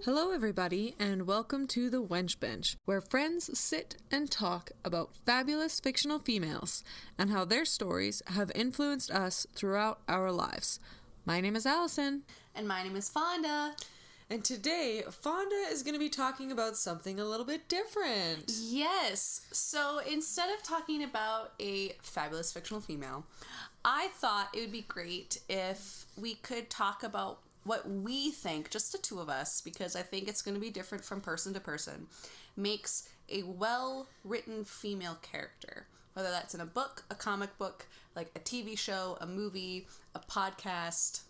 Hello, everybody, and welcome to the Wench Bench, where friends sit and talk about fabulous fictional females and how their stories have influenced us throughout our lives. My name is Alison. And my name is Fonda. And today, Fonda is going to be talking about something a little bit different. Yes. So instead of talking about a fabulous fictional female, I thought it would be great if we could talk about what we think, just the two of us, because I think it's going to be different from person to person, makes a well-written female character. Whether that's in a book, a comic book, like a TV show, a movie, a podcast,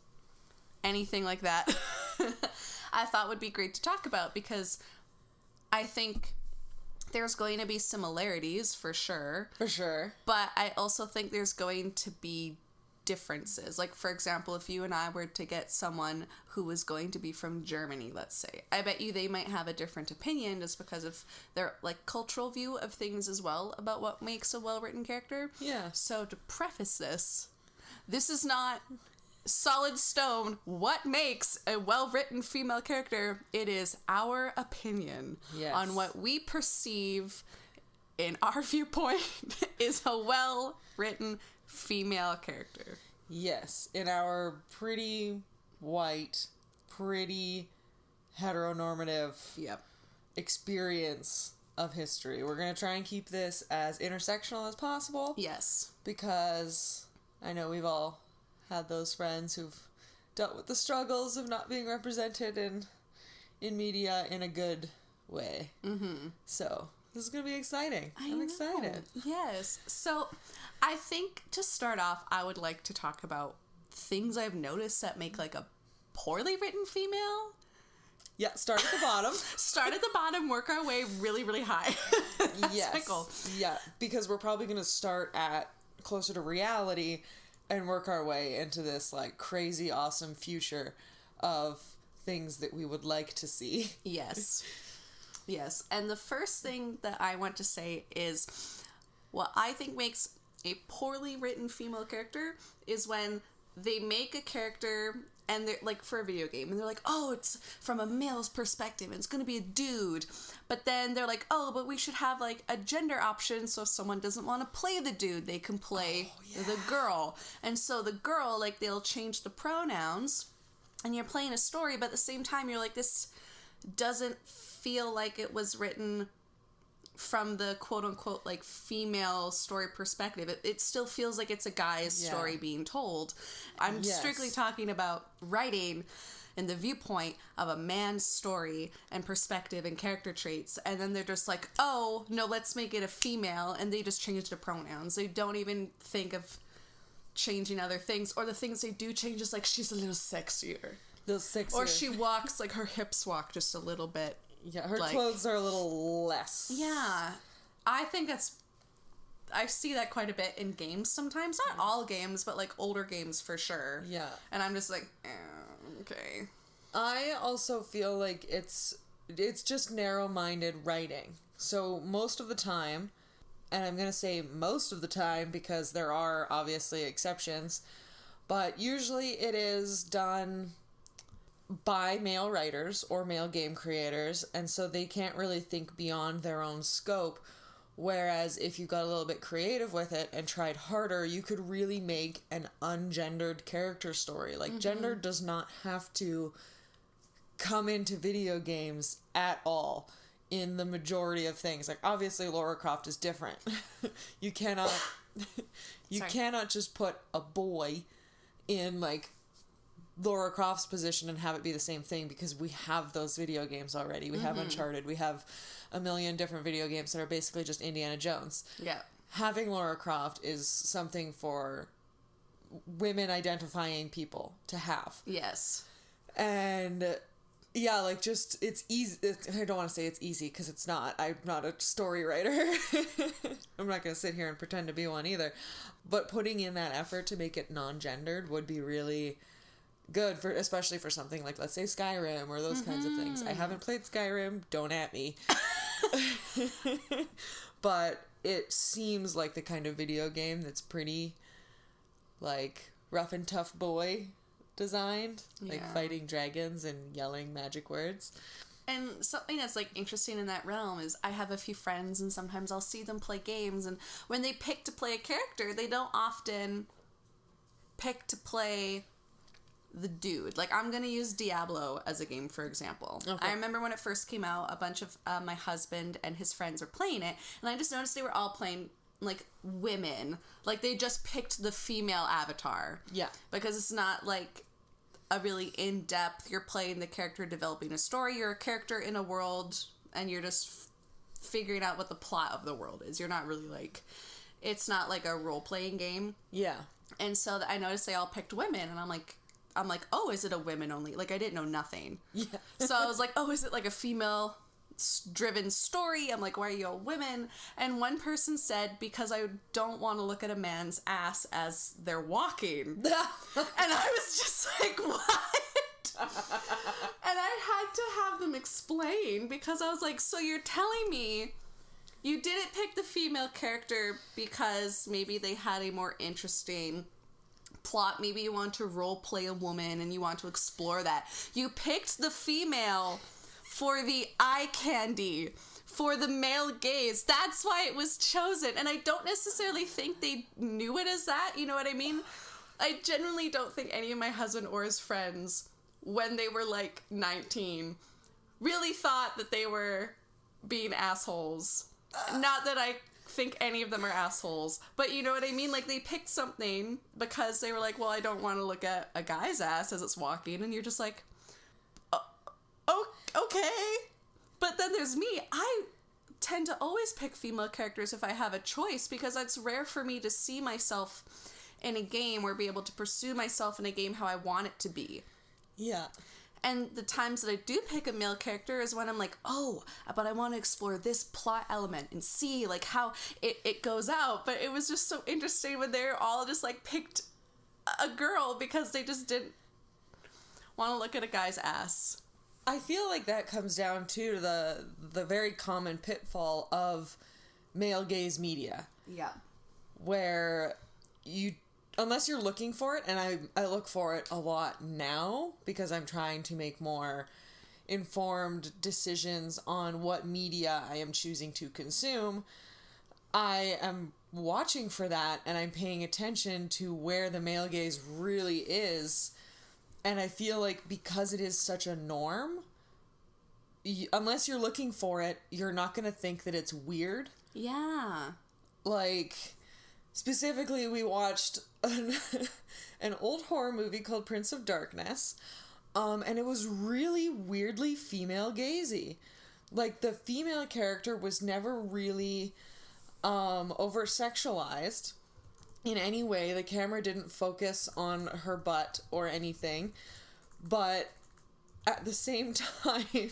anything like that, I thought would be great to talk about, because I think there's going to be similarities, for sure. For sure. But I also think there's going to be differences. Like, for example, if you and I were to get someone who was going to be from Germany, let's say, I bet you they might have a different opinion just because of their, like, cultural view of things as well about what makes a well-written character. Yeah. So to preface this is not solid stone what makes a well-written female character. It is our opinion on what we perceive in our viewpoint is a well-written female character. Yes, in our pretty white, pretty heteronormative experience of history. We're going to try and keep this as intersectional as possible. Yes. Because I know we've all had those friends who've dealt with the struggles of not being represented in media in a good way. Mm-hmm. So this is going to be exciting. I'm excited. Yes. So I think to start off, I would like to talk about things I've noticed that make like a poorly written female. Yeah, start at the bottom. Start at the bottom, work our way really, really high. That's my goal. Yeah, because we're probably going to start at closer to reality and work our way into this like crazy awesome future of things that we would like to see. Yes. Yes. And the first thing that I want to say is what I think makes a poorly written female character is when they make a character and they're like for a video game and they're like, oh, it's from a male's perspective and it's going to be a dude. But then they're like, oh, but we should have like a gender option. So if someone doesn't want to play the dude, they can play the girl. And so the girl, like they'll change the pronouns and you're playing a story, but at the same time, you're like, this doesn't feel like it was written from the quote-unquote like female story perspective. It still feels like it's a guy's story being told. I'm strictly talking about writing in the viewpoint of a man's story and perspective and character traits, and then they're just like, oh no, let's make it a female, and they just change the pronouns. They don't even think of changing other things, or the things they do change is like she's a little sexier. Or she walks, like her hips walk just a little bit. Yeah, her clothes are a little less. Yeah. I think I see that quite a bit in games sometimes. Not all games, but like older games for sure. Yeah. And I'm just like, okay. I also feel like it's just narrow-minded writing. So most of the time, and I'm going to say most of the time because there are obviously exceptions, but usually it is done by male writers or male game creators, and so they can't really think beyond their own scope, whereas if you got a little bit creative with it and tried harder, you could really make an ungendered character story. Like, gender does not have to come into video games at all in the majority of things. Like, obviously Lara Croft is different. You cannot just put a boy in like Lara Croft's position and have it be the same thing, because we have those video games already. We have Uncharted. We have a million different video games that are basically just Indiana Jones. Yeah. Having Lara Croft is something for women identifying people to have. Yes. And yeah, like just, it's easy. I don't want to say it's easy because it's not. I'm not a story writer. I'm not going to sit here and pretend to be one either. But putting in that effort to make it non-gendered would be really good, for especially for something like, let's say, Skyrim or those kinds of things. I haven't played Skyrim, don't at me. But it seems like the kind of video game that's pretty like rough and tough boy designed, like fighting dragons and yelling magic words. And something that's, like, interesting in that realm is I have a few friends, and sometimes I'll see them play games, and when they pick to play a character, they don't often pick to play the dude. Like, I'm gonna use Diablo as a game, for example. Okay. I remember when it first came out, a bunch of my husband and his friends were playing it, and I just noticed they were all playing, like, women. Like, they just picked the female avatar. Yeah. Because it's not, like, a really in-depth, you're playing the character, developing a story, you're a character in a world, and you're just figuring out what the plot of the world is. You're not really, like, it's not like a role-playing game. Yeah. And so I noticed they all picked women, and I'm like, oh, is it a women only? Like, I didn't know nothing. Yeah. So I was like, oh, is it like a female-driven story? I'm like, why are you all women? And one person said, because I don't want to look at a man's ass as they're walking. And I was just like, what? And I had to have them explain, because I was like, so you're telling me you didn't pick the female character because maybe they had a more interesting plot, maybe you want to role play a woman and you want to explore that. You picked the female for the eye candy, for the male gaze. That's why it was chosen. And I don't necessarily think they knew it as that, you know what I mean? I genuinely don't think any of my husband or his friends, when they were like 19, really thought that they were being assholes. Not that I think any of them are assholes, but you know what I mean? Like, they picked something because they were like, well, I don't want to look at a guy's ass as it's walking, and you're just like, oh, okay. But then there's me. I tend to always pick female characters if I have a choice, because it's rare for me to see myself in a game or be able to pursue myself in a game how I want it to be. Yeah. And the times that I do pick a male character is when I'm like, oh, but I want to explore this plot element and see, like, how it goes out. But it was just so interesting when they're all just, like, picked a girl because they just didn't want to look at a guy's ass. I feel like that comes down to the very common pitfall of male gaze media. Yeah. Where you... Unless you're looking for it, and I look for it a lot now because I'm trying to make more informed decisions on what media I am choosing to consume, I am watching for that and I'm paying attention to where the male gaze really is. And I feel like because it is such a norm, unless you're looking for it, you're not going to think that it's weird. Yeah. Like... Specifically, we watched an old horror movie called Prince of Darkness, and it was really weirdly female-gazy. Like, the female character was never really over-sexualized in any way. The camera didn't focus on her butt or anything, but at the same time,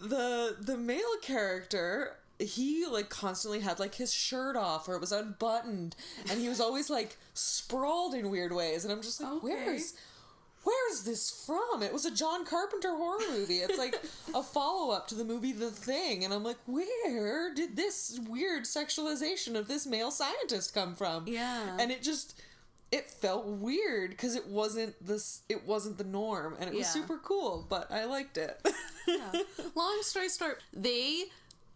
the male character... He, like, constantly had, like, his shirt off or it was unbuttoned, and he was always, like, sprawled in weird ways, and I'm just like, okay. Where's this from? It was a John Carpenter horror movie. It's, like, a follow-up to the movie The Thing, and I'm like, where did this weird sexualization of this male scientist come from? Yeah. And it felt weird, because it wasn't the norm, and it was super cool, but I liked it. Yeah. Long story short,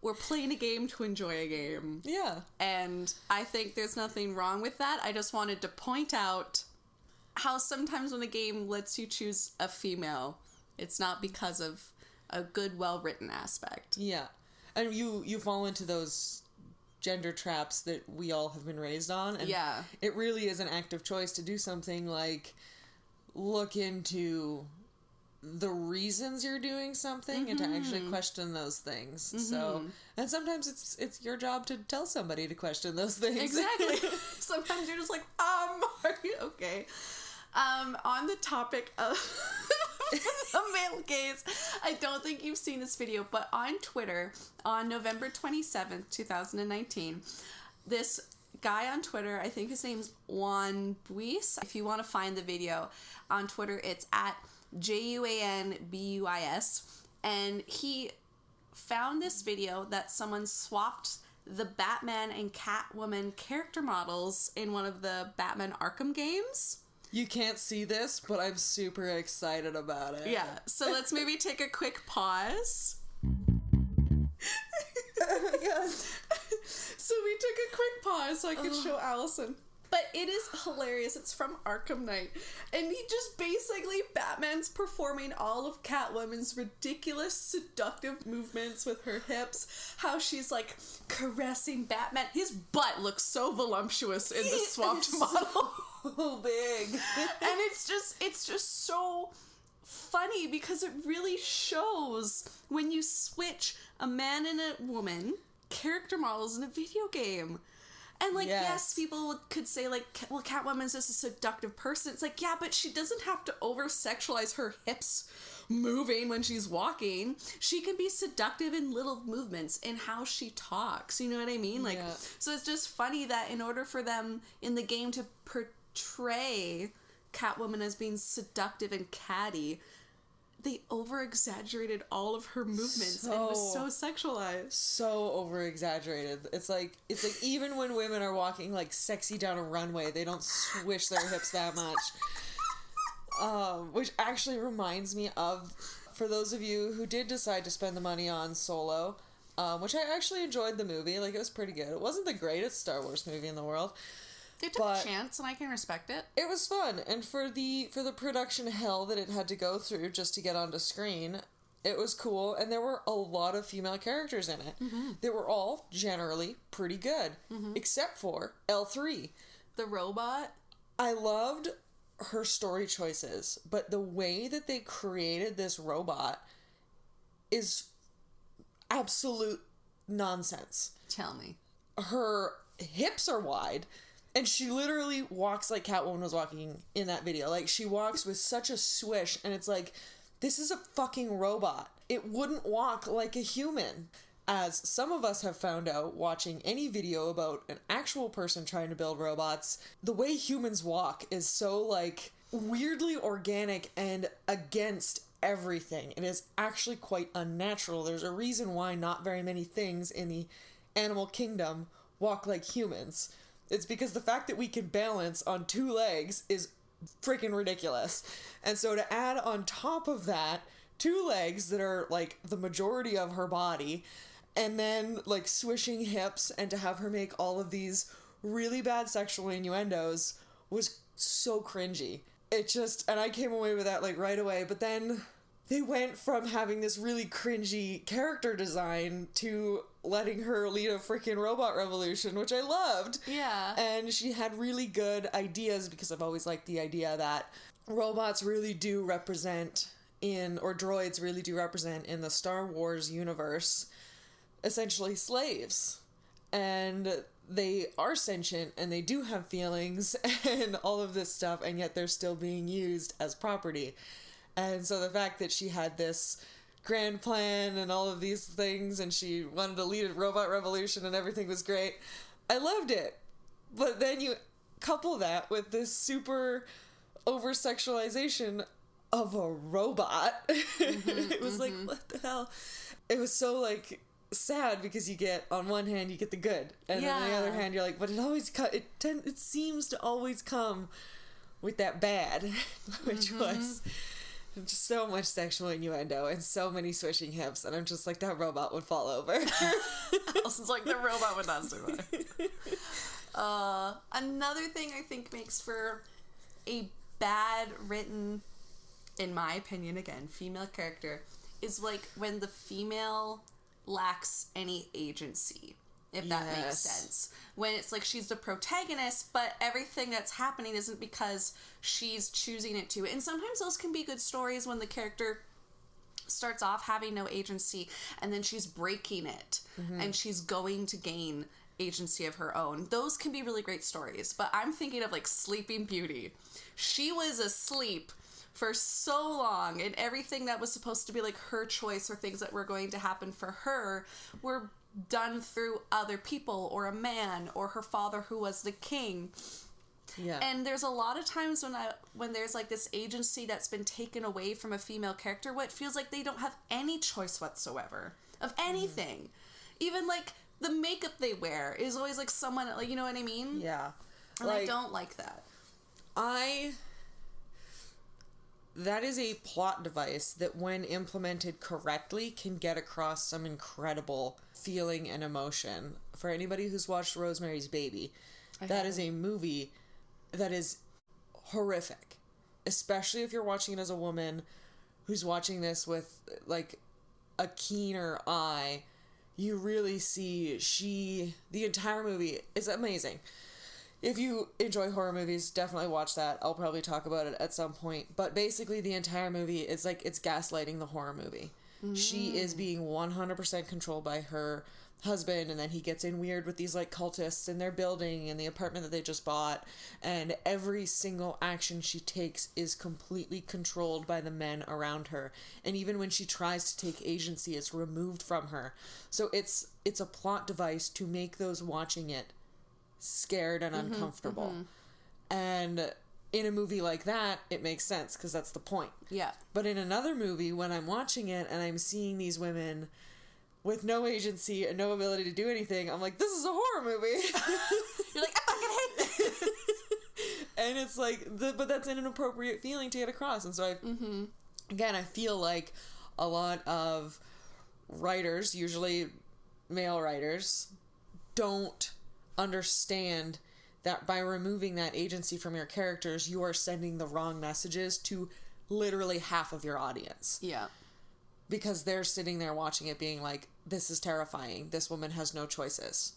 we're playing a game to enjoy a game. Yeah. And I think there's nothing wrong with that. I just wanted to point out how sometimes when a game lets you choose a female, it's not because of a good, well-written aspect. Yeah. And you fall into those gender traps that we all have been raised on. And yeah. It really is an active choice to do something like look into the reasons you're doing something and to actually question those things. So, and sometimes it's your job to tell somebody to question those things. Exactly. Sometimes you're just like, are you okay? On the topic of the male gaze, I don't think you've seen this video, but on Twitter, on November 27th, 2019, this guy on Twitter, I think his name's Juan Buis. If you want to find the video on Twitter, it's at JUANBUIS, and he found this video that someone swapped the Batman and Catwoman character models in one of the Batman Arkham games. You can't see this, but I'm super excited about it. Yeah, so let's maybe take a quick pause. Oh my god. So we took a quick pause so I could show Allison. But it is hilarious. It's from Arkham Knight. And he just basically, Batman's performing all of Catwoman's ridiculous seductive movements with her hips. How she's like caressing Batman. His butt looks so voluptuous in the swapped model. So big. And it's just so funny because it really shows when you switch a man and a woman character models in a video game. And, like, yes, people could say, like, well, Catwoman's just a seductive person. It's like, yeah, but she doesn't have to over-sexualize her hips moving when she's walking. She can be seductive in little movements in how she talks. You know what I mean? Like, so it's just funny that in order for them in the game to portray Catwoman as being seductive and catty, they over-exaggerated all of her movements and it was so sexualized. So over-exaggerated. It's like even when women are walking like sexy down a runway, they don't swish their hips that much. Which actually reminds me of, for those of you who did decide to spend the money on Solo, which I actually enjoyed the movie. Like, it was pretty good. It wasn't the greatest Star Wars movie in the world. They took a chance, and I can respect it. It was fun, and for the production hell that it had to go through just to get onto screen, it was cool, and there were a lot of female characters in it. Mm-hmm. They were all generally pretty good, except for L3. The robot? I loved her story choices, but the way that they created this robot is absolute nonsense. Tell me. Her hips are wide, and she literally walks like Catwoman was walking in that video. Like, she walks with such a swish, and it's like, this is a fucking robot. It wouldn't walk like a human. As some of us have found out watching any video about an actual person trying to build robots, the way humans walk is so, like, weirdly organic and against everything. It is actually quite unnatural. There's a reason why not very many things in the animal kingdom walk like humans. It's because the fact that we can balance on two legs is freaking ridiculous. And so to add on top of that, two legs that are like the majority of her body, and then like swishing hips, and to have her make all of these really bad sexual innuendos was so cringy. It just, and I came away with that like right away, but then they went from having this really cringy character design to letting her lead a freaking robot revolution, which I loved. Yeah. And she had really good ideas, because I've always liked the idea that robots really do represent or droids really do represent in the Star Wars universe, essentially slaves. And they are sentient, and they do have feelings, and all of this stuff, and yet they're still being used as property. And so the fact that she had this grand plan and all of these things, and she wanted to lead a robot revolution and everything was great, I loved it. But then you couple that with this super over-sexualization of a robot. It was like, what the hell? It was so, like, sad, because you get, on one hand, you get the good, and then on the other hand, you're like, but it always it seems to always come with that bad, which was just so much sexual innuendo and so many swishing hips, and I'm just like, that robot would fall over. Allison's like, the robot would not survive. Another thing I think makes for a bad written, in my opinion, again, female character, is like when the female lacks any agency, if that makes sense. When it's like she's the protagonist, but everything that's happening isn't because she's choosing it to. And sometimes those can be good stories when the character starts off having no agency, and then she's breaking it, and she's going to gain agency of her own. Those can be really great stories. But I'm thinking of like Sleeping Beauty. She was asleep for so long, and everything that was supposed to be like her choice or things that were going to happen for her were done through other people, or a man, or her father who was the king. Yeah. And there's a lot of times when there's like this agency that's been taken away from a female character, what feels like they don't have any choice whatsoever of anything. Even like the makeup they wear is always like someone, like, you know what I mean? Yeah. And I don't like that. I that is a plot device that, when implemented correctly, can get across some incredible feeling and emotion. For anybody who's watched Rosemary's Baby, that is a movie that is horrific, especially if you're watching it as a woman who's watching this with, like, a keener eye. You really see the entire movie is amazing. If you enjoy horror movies, definitely watch that. I'll probably talk about it at some point. But basically, the entire movie is like it's gaslighting the horror movie. Mm. She is being 100% controlled by her husband, and then he gets in weird with these like cultists in their building and the apartment that they just bought. And every single action she takes is completely controlled by the men around her. And even when she tries to take agency, it's removed from her. So it's a plot device to make those watching it scared and uncomfortable. And in a movie like that, it makes sense because that's the point. Yeah. But in another movie, when I'm watching it and I'm seeing these women with no agency and no ability to do anything, I'm like, this is a horror movie. You're like, I fucking hate this. And it's like, but that's an inappropriate feeling to get across. And so again, I feel like a lot of writers, usually male writers, don't understand that by removing that agency from your characters, you are sending the wrong messages to literally half of your audience. Yeah. Because they're sitting there watching it being like, this is terrifying. This woman has no choices.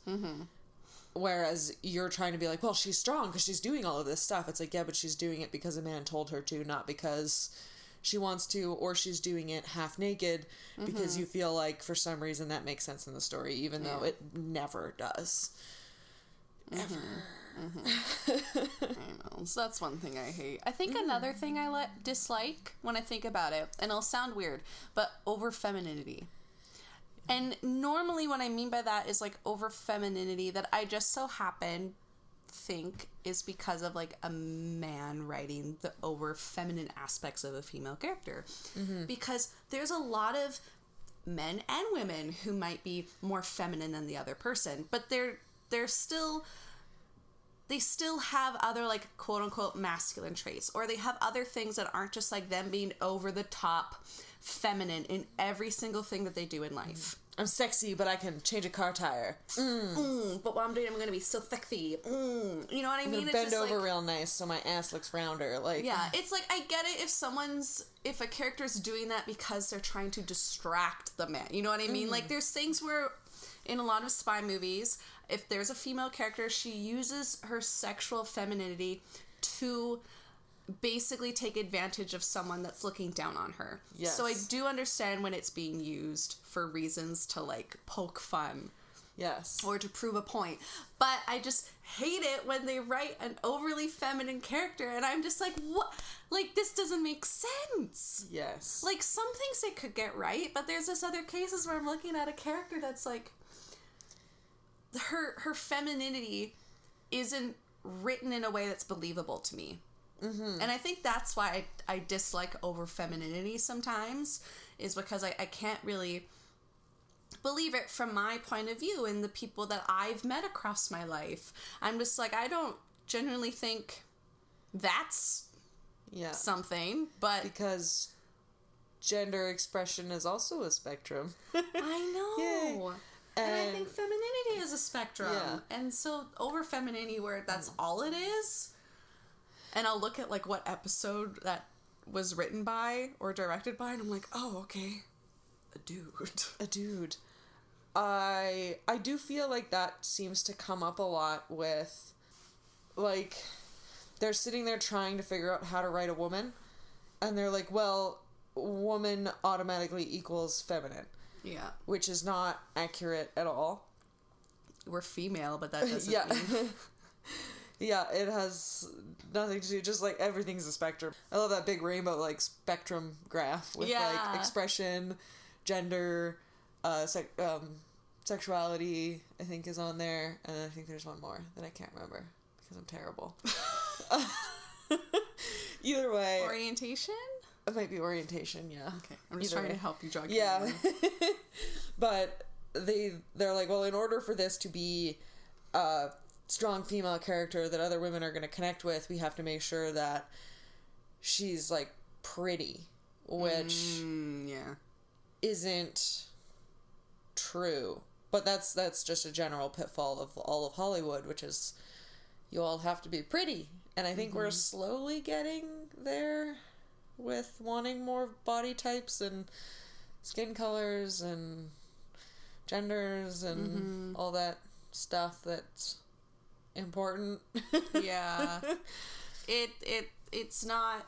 Whereas you're trying to be like, well, she's strong because she's doing all of this stuff. It's like, yeah, but she's doing it because a man told her to, not because she wants to, or she's doing it half naked because you feel like for some reason that makes sense in the story, even though it never does. Ever. I know. So that's one thing I hate. I think another thing I dislike when I think about it, and it'll sound weird, but over femininity. And normally what I mean by that is like over femininity that I just so happen think is because of like a man writing the over feminine aspects of a female character. Because there's a lot of men and women who might be more feminine than the other person, but they still have other like quote unquote masculine traits, or they have other things that aren't just like them being over the top feminine in every single thing that they do in life. I'm sexy, but I can change a car tire. But while I'm doing it, I'm going to be so sexy. You know what I mean? It's bend over like, real nice so my ass looks rounder. Like, yeah, it's like, I get it if a character's doing that because they're trying to distract the man. You know what I mean? Like, there's things where, in a lot of spy movies, if there's a female character, she uses her sexual femininity to basically take advantage of someone that's looking down on her. Yes. So I do understand when it's being used for reasons to like poke fun. Yes. Or to prove a point. But I just hate it when they write an overly feminine character and I'm just like, what? Like, this doesn't make sense. Yes. Like, some things they could get right, but there's this other cases where I'm looking at a character that's like, her femininity isn't written in a way that's believable to me. And I think that's why I dislike over femininity sometimes, is because I can't really believe it from my point of view and the people that I've met across my life. I'm just like, I don't genuinely think that's something, but because gender expression is also a spectrum. I know. Yay. And I think femininity is a spectrum. Yeah. And so over femininity where that's all it is. And I'll look at like what episode that was written by or directed by and I'm like, oh, okay. A dude. I do feel like that seems to come up a lot with, like, they're sitting there trying to figure out how to write a woman and they're like, well, woman automatically equals feminine. Yeah. Which is not accurate at all. We're female, but that doesn't mean... Yeah, it has nothing to do, just like everything's a spectrum. I love that big rainbow, like, spectrum graph with, like, expression, gender, sexuality, I think is on there, and I think there's one more that I can't remember because I'm terrible. Either way. Orientation? It might be orientation, yeah. Okay, I'm just trying to help you jog. Yeah. But they're like, well, in order for this to be strong female character that other women are going to connect with, we have to make sure that she's like pretty, which isn't true. But that's just a general pitfall of all of Hollywood, which is you all have to be pretty. And I think we're slowly getting there with wanting more body types and skin colors and genders and all that stuff that's important. Yeah. It's not...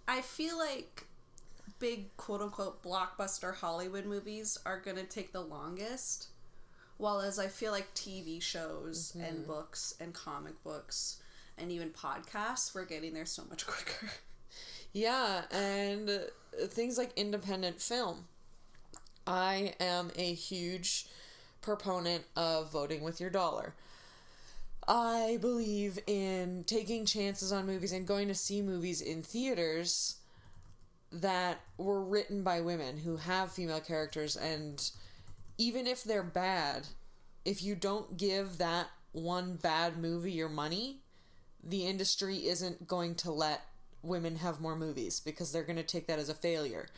I feel like big quote-unquote blockbuster Hollywood movies are gonna take the longest, while as I feel like TV shows and books and comic books and even podcasts, we're getting there so much quicker. Yeah, and things like independent film. I am a huge proponent of voting with your dollar. I believe in taking chances on movies and going to see movies in theaters that were written by women who have female characters, and even if they're bad, if you don't give that one bad movie your money, the industry isn't going to let women have more movies because they're going to take that as a failure.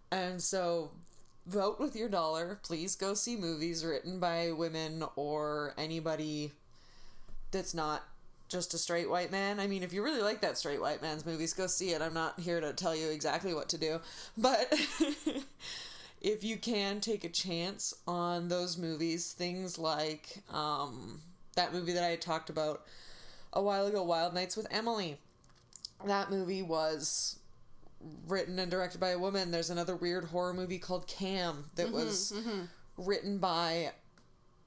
And so vote with your dollar. Please go see movies written by women or anybody that's not just a straight white man. I mean, if you really like that straight white man's movies, go see it. I'm not here to tell you exactly what to do. But if you can take a chance on those movies, things like that movie that I had talked about a while ago, Wild Nights with Emily. That movie was written and directed by a woman. There's another weird horror movie called Cam that was written by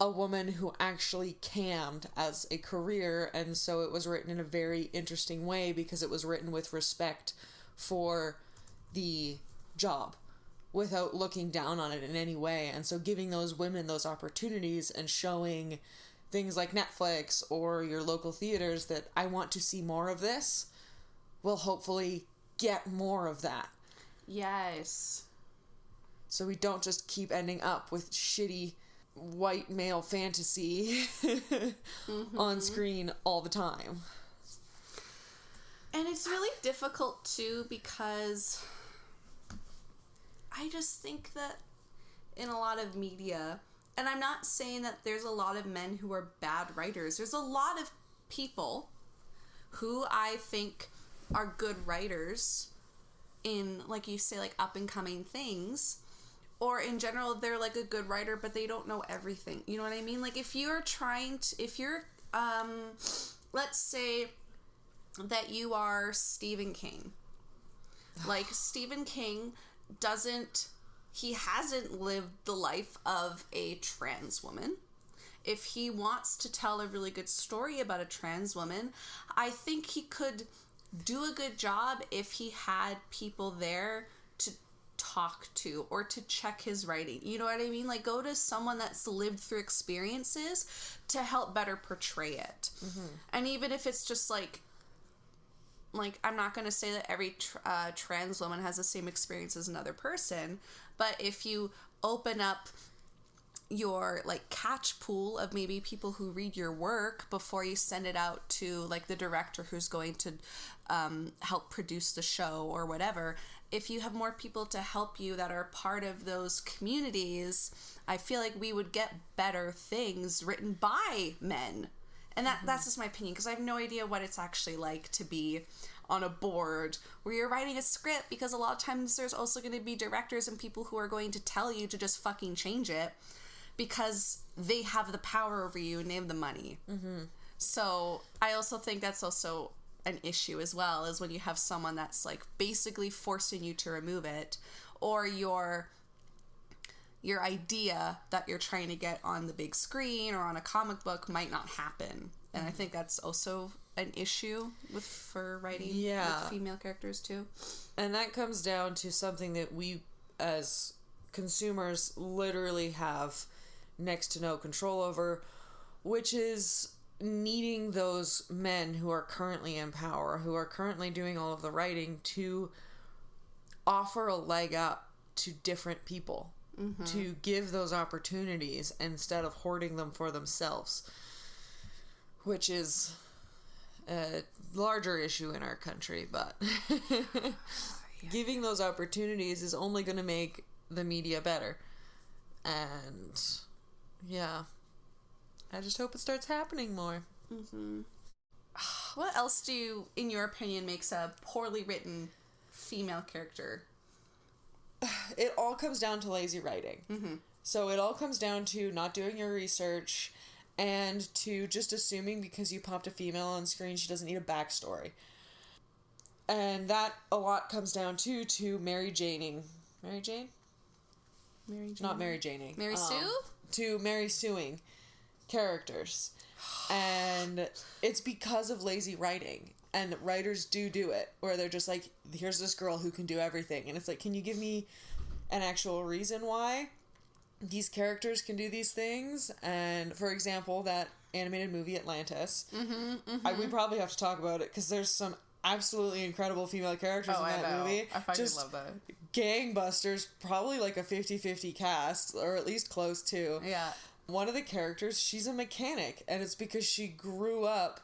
a woman who actually cammed as a career, and so it was written in a very interesting way because it was written with respect for the job without looking down on it in any way. And so giving those women those opportunities and showing things like Netflix or your local theaters that I want to see more of this will hopefully get more of that. Yes. So we don't just keep ending up with shitty white male fantasy on screen all the time. And it's really difficult too because I just think that in a lot of media, and I'm not saying that there's a lot of men who are bad writers. There's a lot of people who I think are good writers in, like you say, like up and coming things. Or in general, they're like a good writer, but they don't know everything. You know what I mean? Like if you're let's say that you are Stephen King. Like Stephen King he hasn't lived the life of a trans woman. If he wants to tell a really good story about a trans woman, I think he could do a good job if he had people there to talk to or to check his writing. You know what I mean? Like go to someone that's lived through experiences to help better portray it. And even if it's just like I'm not going to say that every trans woman has the same experience as another person, but if you open up your like catch pool of maybe people who read your work before you send it out to like the director who's going to help produce the show or whatever, if you have more people to help you that are part of those communities, I feel like we would get better things written by men. And that's just my opinion, because I have no idea what it's actually like to be on a board where you're writing a script, because a lot of times there's also going to be directors and people who are going to tell you to just fucking change it because they have the power over you and they have the money. So I also think that's also an issue as well, is when you have someone that's like basically forcing you to remove it, or your idea that you're trying to get on the big screen or on a comic book might not happen. And I think that's also an issue for writing with female characters too. And that comes down to something that we as consumers literally have next to no control over, which is needing those men who are currently in power, who are currently doing all of the writing, to offer a leg up to different people. To give those opportunities instead of hoarding them for themselves, which is a larger issue in our country, but giving those opportunities is only going to make the media better. And yeah, I just hope it starts happening more. What else in your opinion, makes a poorly written female character? It all comes down to lazy writing. So it all comes down to not doing your research and to just assuming because you popped a female on screen, she doesn't need a backstory. And that a lot comes down to Mary Janing. Mary Jane? Not Mary Janing. Mary Sue? To Mary Suing characters. And it's because of lazy writing. And writers do it, where they're just like, here's this girl who can do everything. And it's like, can you give me an actual reason why these characters can do these things? And, for example, that animated movie Atlantis, we probably have to talk about it, because there's some absolutely incredible female characters in that movie. I fucking love that. Gangbusters, probably like a 50-50 cast, or at least close to. Yeah. One of the characters, she's a mechanic, and it's because she grew up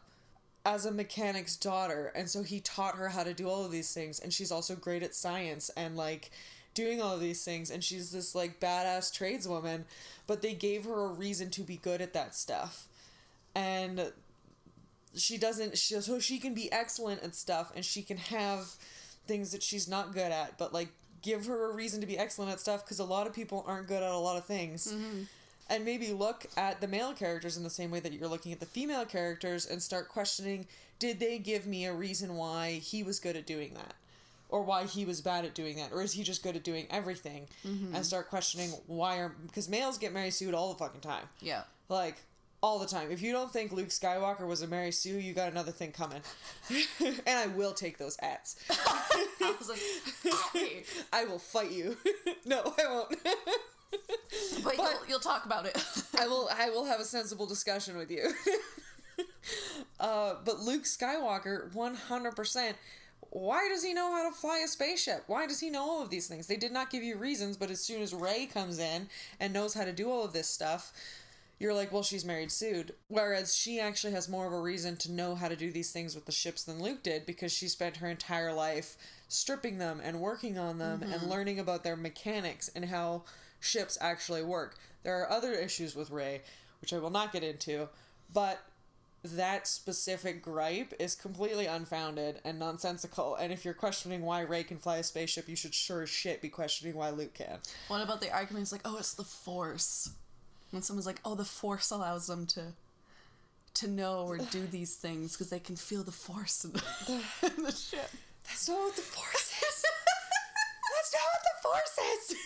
as a mechanic's daughter, and so he taught her how to do all of these things, and she's also great at science and like doing all of these things, and she's this like badass tradeswoman, but they gave her a reason to be good at that stuff, and so she can be excellent at stuff, and she can have things that she's not good at, but like give her a reason to be excellent at stuff, because a lot of people aren't good at a lot of things. And maybe look at the male characters in the same way that you're looking at the female characters and start questioning, did they give me a reason why he was good at doing that? Or why he was bad at doing that? Or is he just good at doing everything? And start questioning because males get Mary Sued all the fucking time. Yeah. Like, all the time. If you don't think Luke Skywalker was a Mary Sue, you got another thing coming. And I will take those ats. I was like, hey. I will fight you. No, I won't. But you'll talk about it. I will have a sensible discussion with you. But Luke Skywalker, 100%, why does he know how to fly a spaceship? Why does he know all of these things? They did not give you reasons, but as soon as Rey comes in and knows how to do all of this stuff, you're like, well, she's married Sued. Whereas she actually has more of a reason to know how to do these things with the ships than Luke did, because she spent her entire life stripping them and working on them and learning about their mechanics and how ships actually work. There are other issues with Rey, which I will not get into, but that specific gripe is completely unfounded and nonsensical, and if you're questioning why Rey can fly a spaceship, you should sure as shit be questioning why Luke can. What about the arguments like, oh, it's the Force? When someone's like, oh, the Force allows them to know or do these things because they can feel the Force in the ship. That's not what the Force is. That's not what the Force is.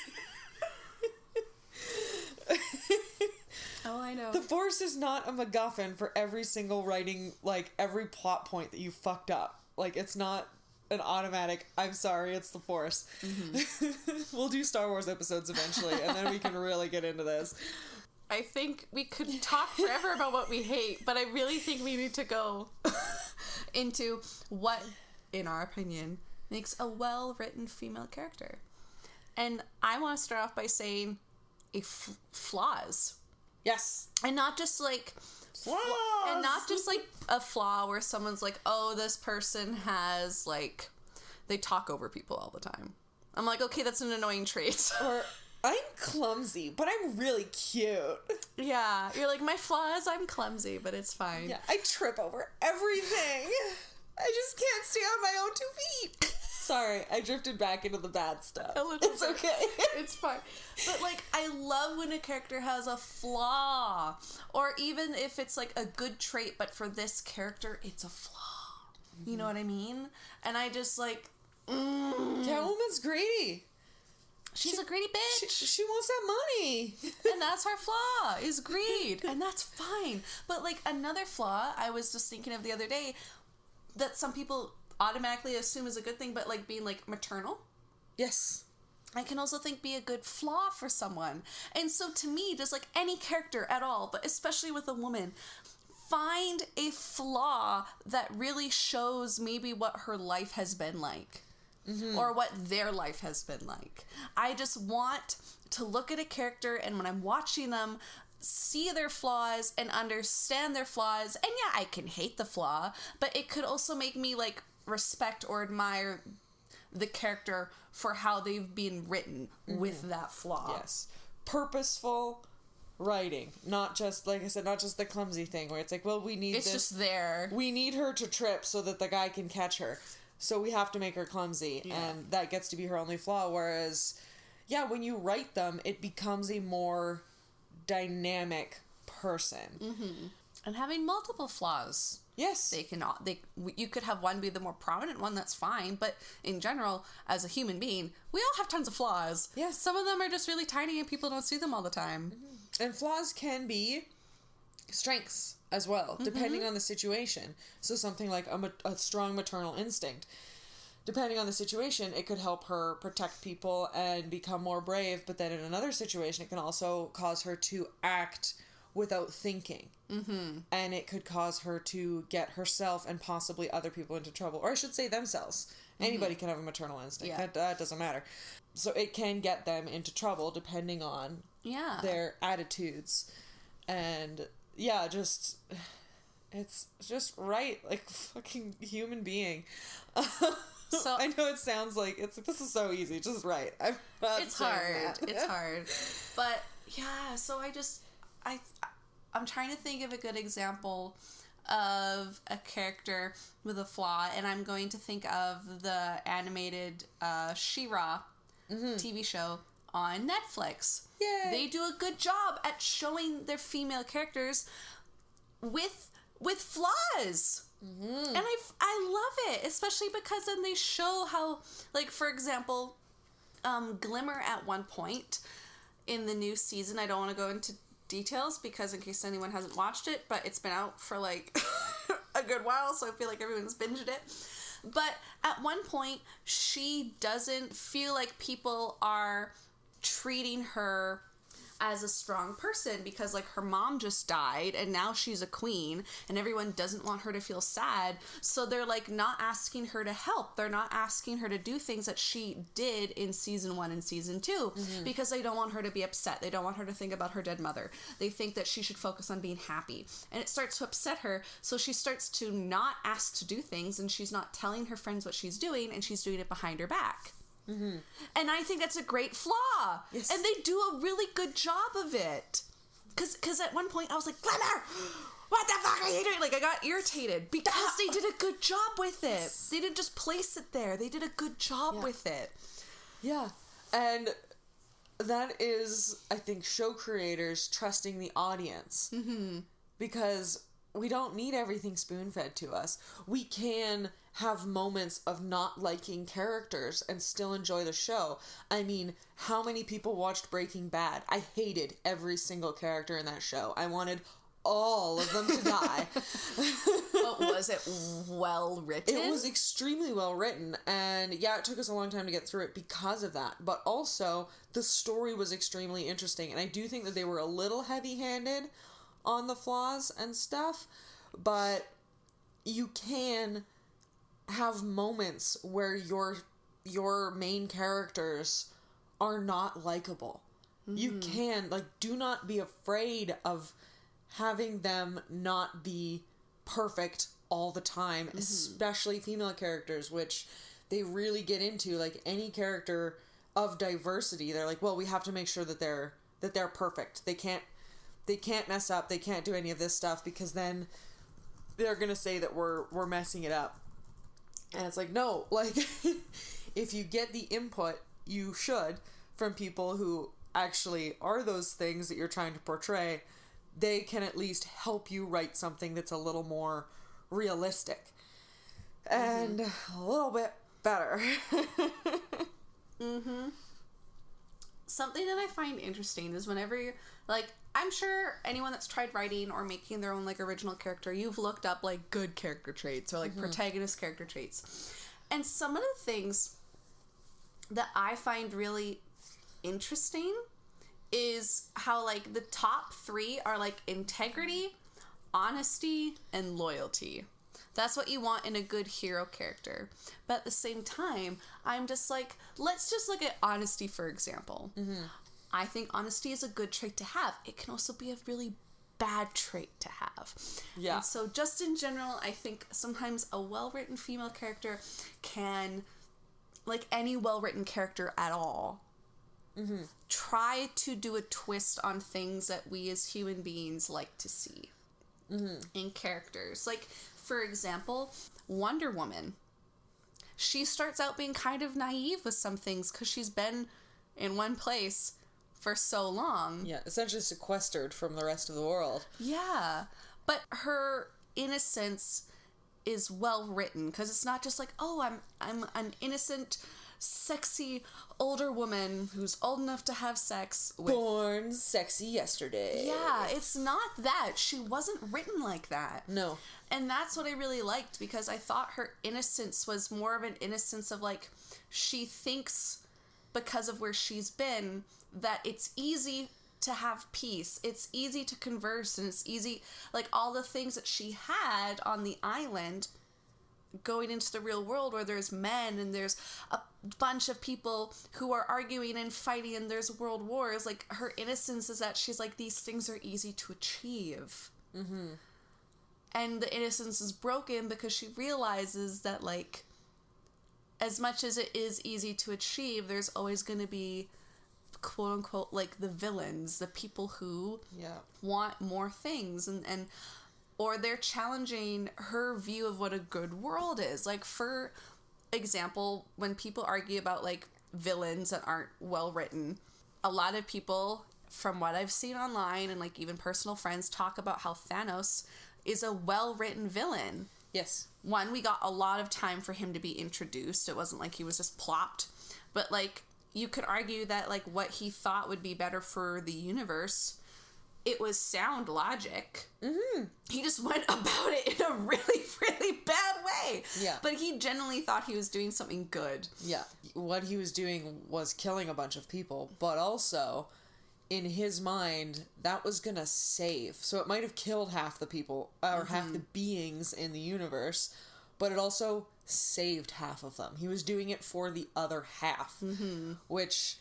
Oh, I know. The Force is not a MacGuffin for every single writing, like, every plot point that you fucked up. Like, it's not an automatic, I'm sorry, it's the Force. We'll do Star Wars episodes eventually, and then we can really get into this. I think we could talk forever about what we hate, but I really think we need to go into what, in our opinion, makes a well-written female character. And I want to start off by saying flaws. Yes. And not just like a flaw where someone's like, oh, this person has like, they talk over people all the time. I'm like, okay, that's an annoying trait. Or I'm clumsy, but I'm really cute. Yeah, you're like, my flaw is I'm clumsy, but it's fine. Yeah, I trip over everything. I just can't stay on my own 2 feet. Sorry, I drifted back into the bad stuff. It's bit. Okay. It's fine. But, like, I love when a character has a flaw. Or even if it's, like, a good trait, but for this character, it's a flaw. You know what I mean? And I just, like, Catwoman's greedy. She's a greedy bitch. She wants that money. And that's her flaw, is greed. And that's fine. But, like, another flaw I was just thinking of the other day that some people automatically assume is a good thing, but, like, being, like, maternal. Yes. I can also think be a good flaw for someone. And so to me, just, like, any character at all, but especially with a woman, find a flaw that really shows maybe what her life has been like. Or what their life has been like. I just want to look at a character, and when I'm watching them, see their flaws and understand their flaws. And yeah, I can hate the flaw, but it could also make me, like, respect or admire the character for how they've been written with that flaw. Yes. Purposeful writing. Not just, like I said, not just the clumsy thing where it's like, well, we need It's this. just there. We need her to trip so that the guy can catch her. So we have to make her clumsy. Yeah. And that gets to be her only flaw. Whereas, yeah, when you write them, it becomes a more dynamic person. And having multiple flaws. Yes. You could have one be the more prominent one, that's fine, but in general, as a human being, we all have tons of flaws. Yes. Some of them are just really tiny and people don't see them all the time. And flaws can be strengths as well, depending on the situation. So something like a strong maternal instinct. Depending on the situation, it could help her protect people and become more brave, but then in another situation, it can also cause her to act without thinking. And it could cause her to get herself and possibly other people into trouble. Or I should say themselves. Anybody can have a maternal instinct. Yeah. That doesn't matter. So it can get them into trouble depending on their attitudes. And yeah, just... It's just right, like, fucking human being. So I know it sounds like this is so easy, just right. It's hard. It's hard. But yeah, so I'm trying to think of a good example of a character with a flaw, and I'm going to think of the animated She-Ra TV show on Netflix. Yay! They do a good job at showing their female characters with flaws. And I love it, especially because then they show how, like, for example, Glimmer at one point in the new season, I don't want to go into details because in case anyone hasn't watched it, but it's been out for, like, a good while, so I feel like everyone's binged it. But at one point, she doesn't feel like people are treating her as a strong person because, like, her mom just died and now she's a queen and everyone doesn't want her to feel sad, so they're, like, not asking her to help. They're not asking her to do things that she did in season 1 and season 2 because they don't want her to be upset. They don't want her to think about her dead mother. They think that she should focus on being happy, and it starts to upset her, so she starts to not ask to do things, and she's not telling her friends what she's doing, and she's doing it behind her back. And I think that's a great flaw. Yes. And they do a really good job of it. Because at one point I was like, Glimmer, what the fuck are you doing? Like, I got irritated because they did a good job with it. Yes. They didn't just place it there. They did a good job with it. Yeah. And that is, I think, show creators trusting the audience. Because we don't need everything spoon-fed to us. We can have moments of not liking characters and still enjoy the show. I mean, how many people watched Breaking Bad? I hated every single character in that show. I wanted all of them to die. But was it well written? It was extremely well written, and yeah, it took us a long time to get through it because of that. But also, the story was extremely interesting, and I do think that they were a little heavy-handed on the flaws and stuff, but you can have moments where your main characters are not likable. You can, like, do not be afraid of having them not be perfect all the time, especially female characters, which they really get into. Like, any character of diversity, they're like, well, we have to make sure that they're perfect. They can't mess up. They can't do any of this stuff because then they're gonna say that we're messing it up. And it's like, no, like, if you get the input, you should, from people who actually are those things that you're trying to portray, they can at least help you write something that's a little more realistic. And a little bit better. Something that I find interesting is whenever you're, like, I'm sure anyone that's tried writing or making their own, like, original character, you've looked up, like, good character traits or, like, protagonist character traits. And some of the things that I find really interesting is how, like, the top 3 are, like, integrity, honesty, and loyalty. That's what you want in a good hero character. But at the same time, I'm just like, let's just look at honesty, for example. I think honesty is a good trait to have. It can also be a really bad trait to have. Yeah. And so just in general, I think sometimes a well-written female character can, like any well-written character at all, try to do a twist on things that we as human beings like to see in characters. Like, for example, Wonder Woman. She starts out being kind of naive with some things because she's been in one place for so long. Yeah, essentially sequestered from the rest of the world. Yeah. But her innocence is well written because it's not just like, oh, I'm an innocent, sexy older woman who's old enough to have sex with... Born sexy yesterday. Yeah, it's not that. She wasn't written like that. No. And that's what I really liked, because I thought her innocence was more of an innocence of, like, she thinks because of where she's been that it's easy to have peace. It's easy to converse, and it's easy, like, all the things that she had on the island going into the real world where there's men and there's a bunch of people who are arguing and fighting and there's world wars. Like, her innocence is that she's like, these things are easy to achieve. Mm-hmm. And the innocence is broken because she realizes that, like, as much as it is easy to achieve, there's always going to be, quote unquote, like, the villains, the people who want more things, and or they're challenging her view of what a good world is. Like, for example, when people argue about, like, villains that aren't well written, a lot of people, from what I've seen online and, like, even personal friends, talk about how Thanos is a well-written villain. Yes. One, we got a lot of time for him to be introduced. It wasn't like he was just plopped. But, like, you could argue that, like, what he thought would be better for the universe, it was sound logic. Mm-hmm. He just went about it in a really, really bad way. Yeah. But he genuinely thought he was doing something good. Yeah. What he was doing was killing a bunch of people, but also, in his mind, that was gonna save. So it might have killed half the people, or half the beings in the universe, but it also saved half of them. He was doing it for the other half, which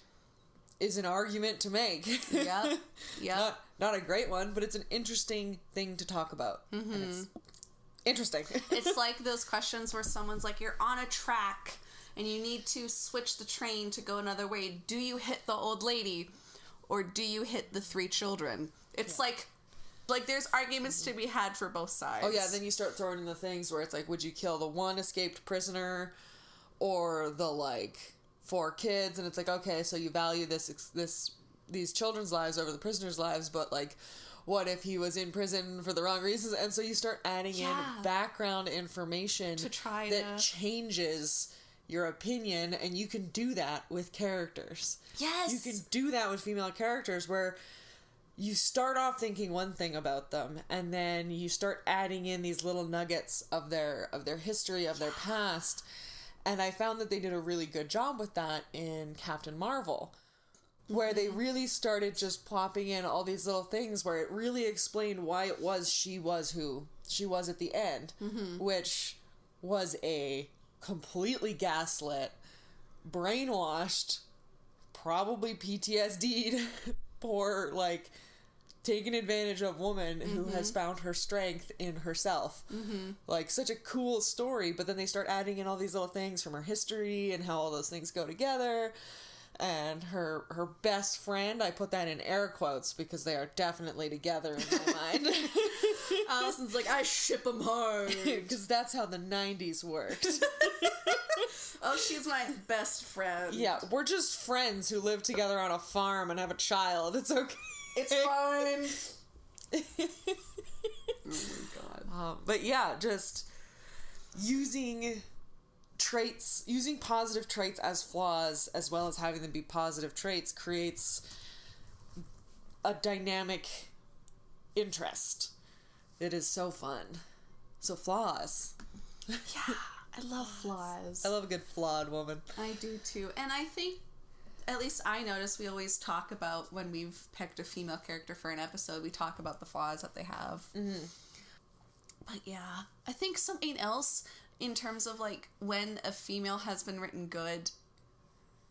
is an argument to make. Yep. Yep. Not a great one, but it's an interesting thing to talk about. Mm-hmm. And it's interesting. It's like those questions where someone's like, you're on a track and you need to switch the train to go another way. Do you hit the old lady or do you hit the 3 children? It's like there's arguments to be had for both sides. Oh yeah, then you start throwing in the things where it's like, would you kill the one escaped prisoner or the, like, 4 kids? And it's like, okay, so you value these children's lives over the prisoners' lives, but, like, what if he was in prison for the wrong reasons? And so you start adding in background information to try that changes your opinion, and you can do that with characters. Yes! You can do that with female characters where you start off thinking one thing about them, and then you start adding in these little nuggets of their history, of their past. And I found that they did a really good job with that in Captain Marvel, where they really started just plopping in all these little things where it really explained why it was she was who she was at the end, which was a completely gaslit, brainwashed, probably PTSD'd, poor, like, taken advantage of woman who has found her strength in herself. Like, such a cool story, but then they start adding in all these little things from her history and how all those things go together. And her best friend, I put that in air quotes because they are definitely together in my mind. Alison's like, I ship them hard. Because that's how the 90s worked. Oh, she's my best friend. Yeah, we're just friends who live together on a farm and have a child. It's okay. It's fine. Oh my god. But yeah, just using positive traits as flaws, as well as having them be positive traits, creates a dynamic interest. It is so fun. So flaws. Yeah, I love flaws. I love a good flawed woman. I do too. And I think, at least I notice, we always talk about, when we've picked a female character for an episode, we talk about the flaws that they have. But yeah, I think something else in terms of, like, when a female has been written good